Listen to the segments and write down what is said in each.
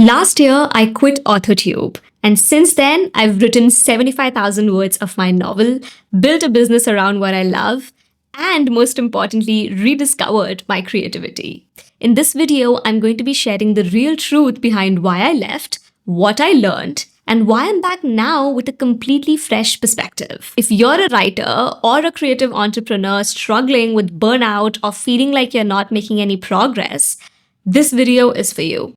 Last year, I quit authortube. And since then, I've written 75,000 words of my novel, built a business around what I love, and most importantly, rediscovered my creativity. In this video, I'm going to be sharing the real truth behind why I left, what I learned, and why I'm back now with a completely fresh perspective. If you're a writer or a creative entrepreneur struggling with burnout or feeling like you're not making any progress, this video is for you.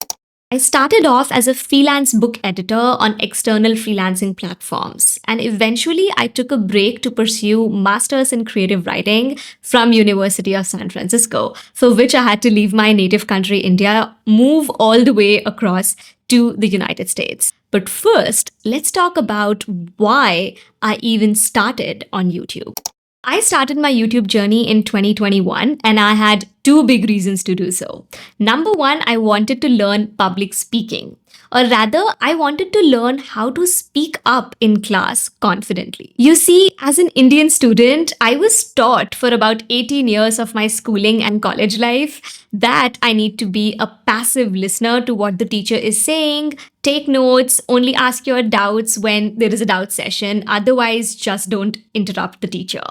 I started off as a freelance book editor on external freelancing platforms, and eventually I took a break to pursue masters in creative writing from University of San Francisco, for which I had to leave my native country India, move all the way across to the United States. But first, let's talk about why I even started on YouTube. I started my YouTube journey in 2021 and I had two big reasons to do so. Number one, I wanted to learn public speaking. Or rather, I wanted to learn how to speak up in class confidently. You see, as an Indian student, I was taught for about 18 years of my schooling and college life that I need to be a passive listener to what the teacher is saying, take notes, only ask your doubts when there is a doubt session, otherwise just don't interrupt the teacher.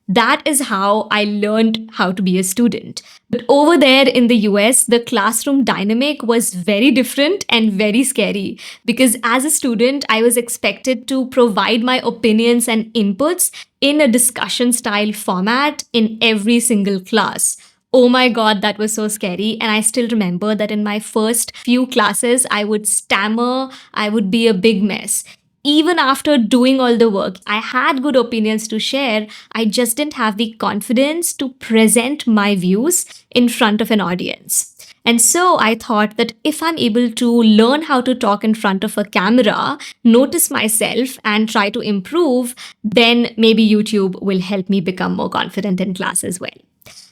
That is how I learned how to be a student. But over there in the US, the classroom dynamic was very different and very scary because as a student, I was expected to provide my opinions and inputs in a discussion style format in every single class. Oh my God, that was so scary. And I still remember that in my first few classes, I would stammer, I would be a big mess. Even after doing all the work, I had good opinions to share. I just didn't have the confidence to present my views in front of an audience. And so I thought that if I'm able to learn how to talk in front of a camera, notice myself and try to improve, then maybe YouTube will help me become more confident in class as well.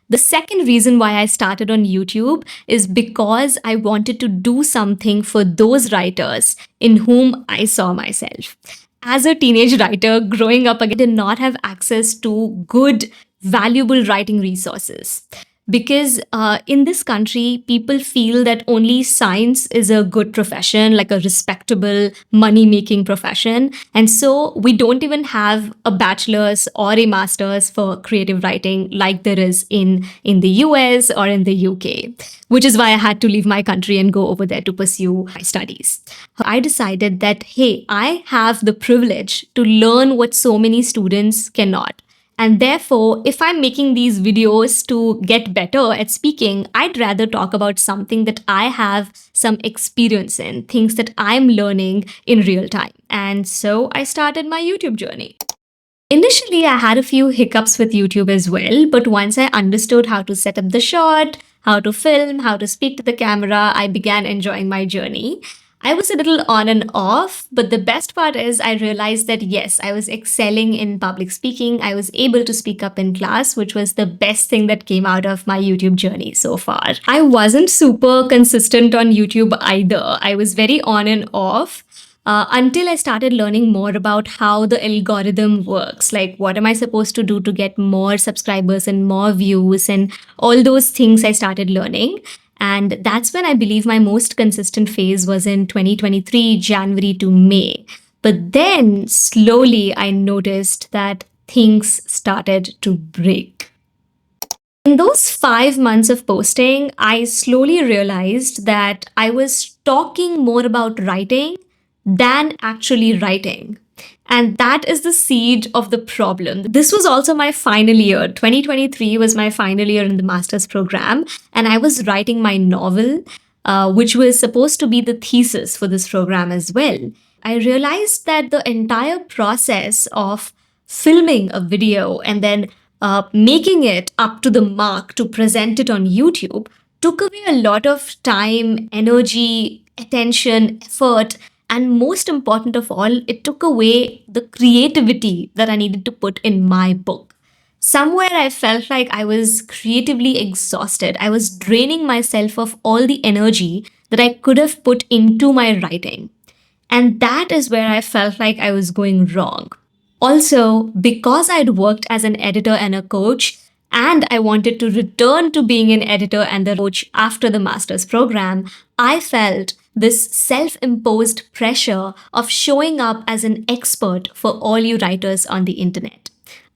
The second reason why I started on YouTube is because I wanted to do something for those writers in whom I saw myself. As a teenage writer growing up, I did not have access to good, valuable writing resources. Because in this country, people feel that only science is a good profession, like a respectable money-making profession. And so we don't even have a bachelor's or a master's for creative writing like there is in the US or in the UK, which is why I had to leave my country and go over there to pursue my studies. I decided that, hey, I have the privilege to learn what so many students cannot. And therefore, if I'm making these videos to get better at speaking, I'd rather talk about something that I have some experience in, things that I'm learning in real time. And so I started my YouTube journey. Initially, I had a few hiccups with YouTube as well, but once I understood how to set up the shot, how to film, how to speak to the camera, I began enjoying my journey. I was a little on and off, but the best part is I realized that yes, I was excelling in public speaking. I was able to speak up in class, which was the best thing that came out of my YouTube journey so far. I wasn't super consistent on YouTube either. I was very on and off. Until I started learning more about how the algorithm works, like what am I supposed to do to get more subscribers and more views and all those things I started learning. And that's when I believe my most consistent phase was in 2023, January to May. But then slowly I noticed that things started to break. In those 5 months of posting, I slowly realized that I was talking more about writing than actually writing. And that is the seed of the problem. This was also my final year. 2023 was my final year in the master's program. And I was writing my novel, which was supposed to be the thesis for this program as well. I realized that the entire process of filming a video and then making it up to the mark to present it on YouTube took away a lot of time, energy, attention, effort. And most important of all, it took away the creativity that I needed to put in my book. Somewhere I felt like I was creatively exhausted. I was draining myself of all the energy that I could have put into my writing. And that is where I felt like I was going wrong. Also, because I'd worked as an editor and a coach, and I wanted to return to being an editor and a coach after the master's program, I felt this self-imposed pressure of showing up as an expert for all you writers on the internet.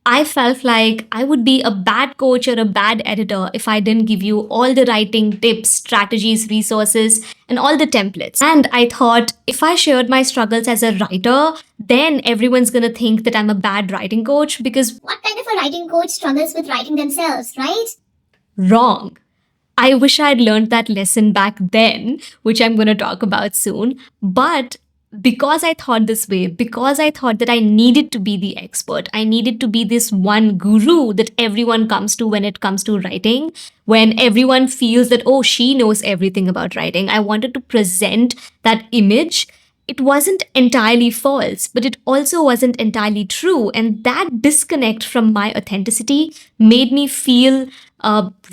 I felt like I would be a bad coach or a bad editor if I didn't give you all the writing tips, strategies, resources, and all the templates. And I thought if I shared my struggles as a writer, then everyone's gonna think that I'm a bad writing coach because What kind of a writing coach struggles with writing themselves, right? wrong. I wish I'd learned that lesson back then, which I'm going to talk about soon. But because I thought this way, because I thought that I needed to be the expert, I needed to be this one guru that everyone comes to when it comes to writing, when everyone feels that, oh, she knows everything about writing, I wanted to present that image. It wasn't entirely false, but it also wasn't entirely true. And that disconnect from my authenticity made me feel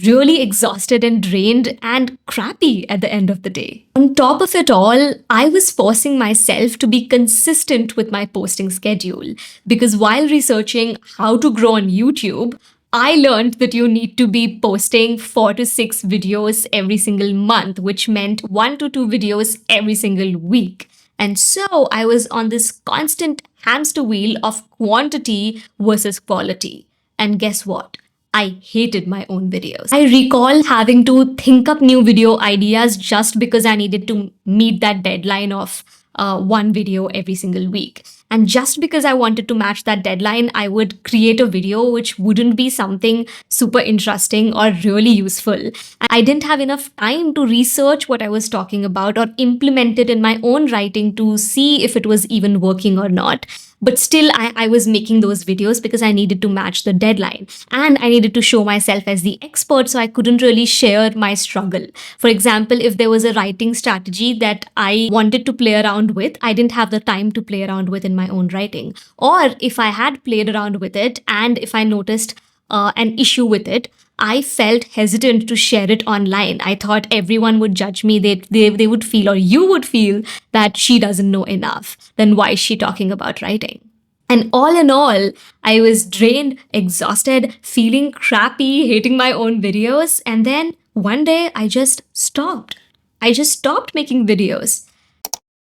really exhausted and drained and crappy at the end of the day. On top of it all, I was forcing myself to be consistent with my posting schedule because while researching how to grow on YouTube, I learned that you need to be posting 4 to 6 videos every single month, which meant 1 to 2 videos every single week. And so I was on this constant hamster wheel of quantity versus quality. And guess what? I hated my own videos. I recall having to think up new video ideas just because I needed to meet that deadline of one video every single week. And just because I wanted to match that deadline, I would create a video which wouldn't be something super interesting or really useful. I didn't have enough time to research what I was talking about or implement it in my own writing to see if it was even working or not. But still, I was making those videos because I needed to match the deadline. And I needed to show myself as the expert, so I couldn't really share my struggle. For example, if there was a writing strategy that I wanted to play around with, I didn't have the time to play around with in my own writing. Or if I had played around with it and if I noticed an issue with it, I felt hesitant to share it online. I thought everyone would judge me. They would feel, or you would feel, that she doesn't know enough. Then why is she talking about writing? And all in all, I was drained, exhausted, feeling crappy, hating my own videos. And then one day I just stopped. I just stopped making videos.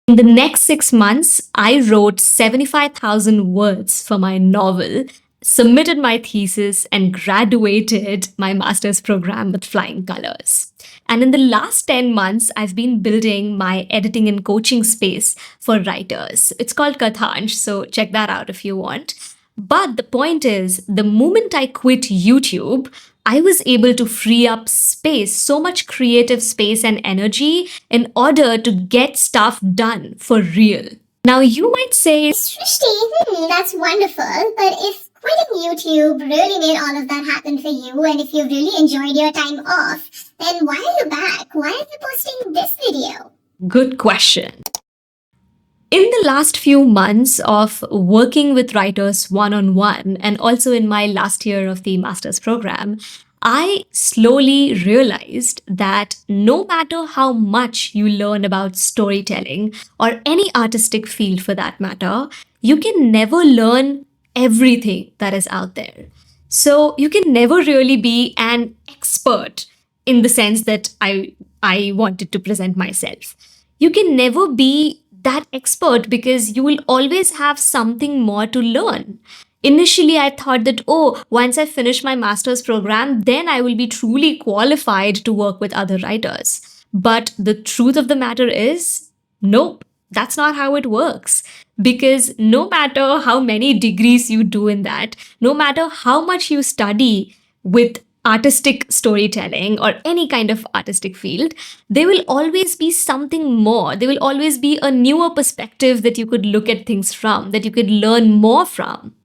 In the next 6 months, I wrote 75,000 words for my novel, submitted my thesis, and graduated my master's program with flying colors. And in the last 10 months, I've been building my editing and coaching space for writers. It's called Kathansh, so check that out if you want. But the point is, the moment I quit YouTube, I was able to free up space, so much creative space and energy in order to get stuff done for real. Now, you might say, Srishti, that's wonderful, but if quitting YouTube really made all of that happen for you, and if you really enjoyed your time off, then why are you back? Why are you posting this video? Good question. In the last few months of working with writers one-on-one, and also in my last year of the master's program, I slowly realized that no matter how much you learn about storytelling or any artistic field for that matter, you can never learn everything that is out there. So you can never really be an expert in the sense that I wanted to present myself. You can never be that expert because you will always have something more to learn. Initially, I thought that, oh, once I finish my master's program, then I will be truly qualified to work with other writers. But the truth of the matter is, nope, that's not how it works. Because no matter how many degrees you do in that, no matter how much you study with artistic storytelling or any kind of artistic field, there will always be something more. There will always be a newer perspective that you could look at things from, that you could learn more from.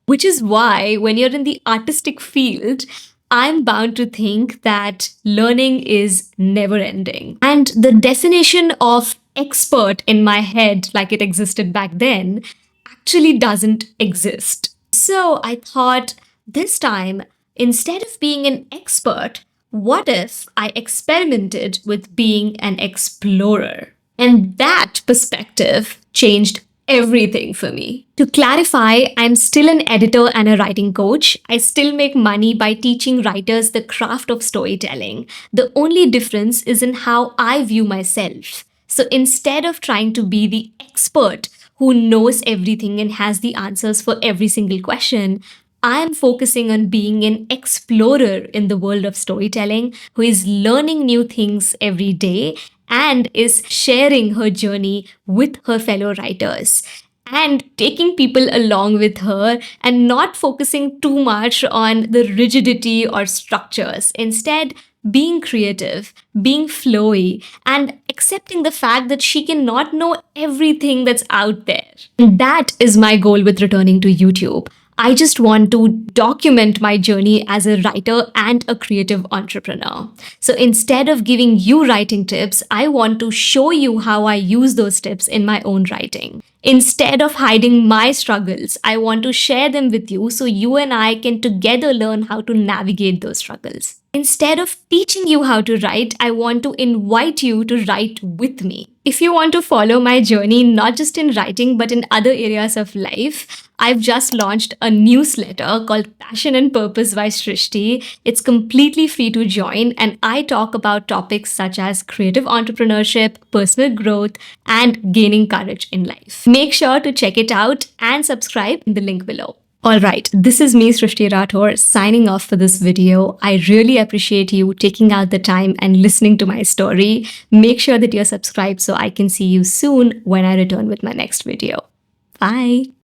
Which is why when you're in the artistic field, I'm bound to think that learning is never ending. And the definition of expert in my head, like it existed back then, actually doesn't exist. So I thought this time, instead of being an expert, what if I experimented with being an explorer? And that perspective changed everything for me. To clarify, I'm still an editor and a writing coach. I still make money by teaching writers the craft of storytelling. The only difference is in how I view myself. So instead of trying to be the expert who knows everything and has the answers for every single question, I am focusing on being an explorer in the world of storytelling who is learning new things every day and is sharing her journey with her fellow writers and taking people along with her and not focusing too much on the rigidity or structures. Instead, being creative, being flowy, and accepting the fact that she cannot know everything that's out there. And that is my goal with returning to YouTube. I just want to document my journey as a writer and a creative entrepreneur. So instead of giving you writing tips, I want to show you how I use those tips in my own writing. Instead of hiding my struggles, I want to share them with you so you and I can together learn how to navigate those struggles. Instead of teaching you how to write, I want to invite you to write with me. If you want to follow my journey, not just in writing, but in other areas of life, I've just launched a newsletter called Passion and Purpose by Srishti. It's completely free to join, and I talk about topics such as creative entrepreneurship, personal growth, and gaining courage in life. Make sure to check it out and subscribe in the link below. Alright, this is me, Srishti Rathore, signing off for this video. I really appreciate you taking out the time and listening to my story. Make sure that you're subscribed so I can see you soon when I return with my next video. Bye!